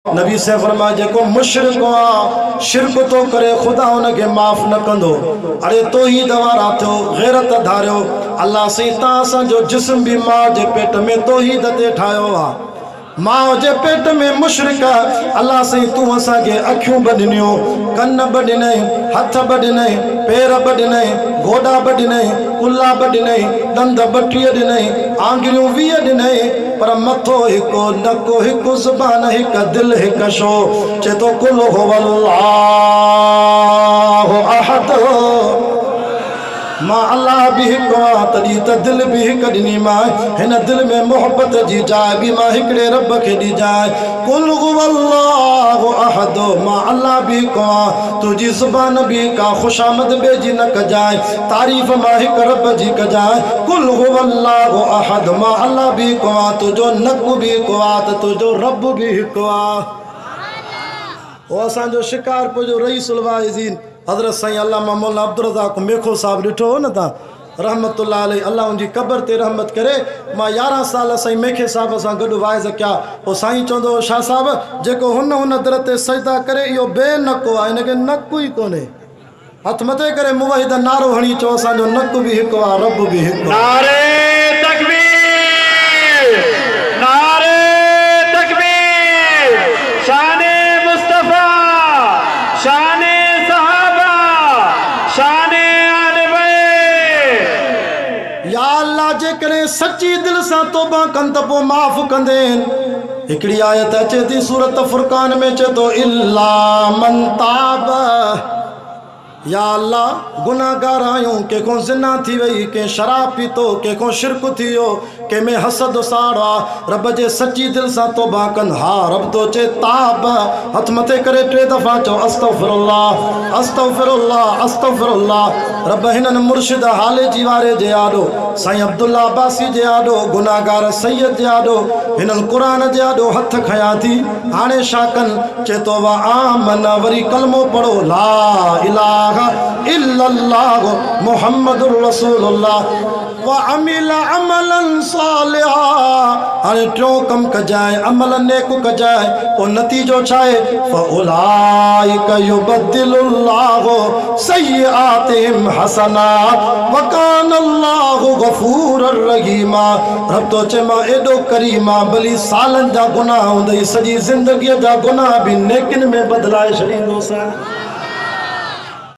नबी से फरमाया जेको मुशरिक आ शिरक तो करे खुदा उनके माफ न कंदो। अरे तो ही दवारा थो गैरत धारियो अल्लाह से ता जो जिस्म भी मां जे पेट में तो ही दते ठायो आ। मां जे पेट में मुशरिक अल्लाह से तू असा के अखियों बडनियो कन्न बडने हाथ बडने पैर बडने गोडा बडने कुल्ला बडने दंद बटिय दिने आंगलियों वीह दिने पर मथो हिको नको हिको ज़ुबान हिक दिल हिक शो चेतो कुल हुवल्लाहु अहद मां अल्लाह भी हिको तड़ी त दिल भी हिक दिनी मां हिन दिल में मोहब्बत जी जाए भी मां हिकड़े रब के दी जाए कुल हुवल्लाहु अहद मां अल्लाह भी हिको तुझी ज़ुबान भी का खुशामद बेजी न कजाए तारीफ मां हिक रब जी कजाए कुल हुवल्लाहु अहद मां अल्लाह भी हिको तुझो नक भी हिको त तुझो रब भी हिको ओ असा जो शिकारपुर जो रईसुल वाइज़ीन हज़रत साईं अल्लामा मौलाना अब्दुल रज़ाक मेखो साहब ॾिठो हो न तव्हां रहमतुल्लाह अलैहि अल्लाह उनजी क़ब्र ते रहमत करे। मां 11 साल साईं मेखे साहब सां गॾु वाइज़ कया। पोइ साईं चवंदो हो शाह साहब जेको हुन दर ते सजदा करे इहो बेनको आहे हिनखे नकु ई कोन्हे। हथ मथे करे मुवहिद नारो हणी चओ असांजो नक बि हिकु आहे रब बि हिकु आहे। नारे तकबीर नारे तकबीर शाने मुस्तफा शाने सहाबा शाने आले बैत। या अल्लाह जे करे सच्ची दिल सां तौबा कनि त पोइ माफ़ कंदे। हिकिड़ी आयत अचे थी सूरत फुरकान में चए थो इल्ला मन ताब या अल्लाह गुनाहगार आहियूं कंहिंखो ज़िना थी वई कंहिं शराब पीतो कंहिंखो शिरक थी वियो कंहिंमें हसद साड़ आहे रब जे सच्ची दिल सां तौबा कनि। हा रब तो चए ताब हथ मथे करे 3 दफ़ा चओ अस्तग़फिरुल्लाह अस्तग़फिरुल्लाह अस्तग़फिरुल्लाह। रब हिननि मुर्शिद हाले जी वारे जे आॾो साईं अब्दुल्ला अब्बासी जे आॾो गुनाहगार सैयद जे आॾो हिननि क़ुरान जे आॾो हथ खया थी हाणे छा कनि चए थो वा आमन वरी कलमो पढ़ो ला इलाहा इल्लल्लाह मुहम्मदुर रसूलुल्लाह व अमिल अमलन सालिहा। हाणे टियों कम कजाए अमल नेक कजाए पोइ नतीजो छा आहे फउलाइक युबद्दिलुल्लाहु सय्यिआतिहिम हसनात व कानल्लाहु गफूरर रहीमा। रब तो चए मां एॾो करीमा भली सालनि जा गुनाह हूंदई सॼी ज़िंदगीअ जा गुनाह बि नेकिन में बदिलाए छॾींदोसां।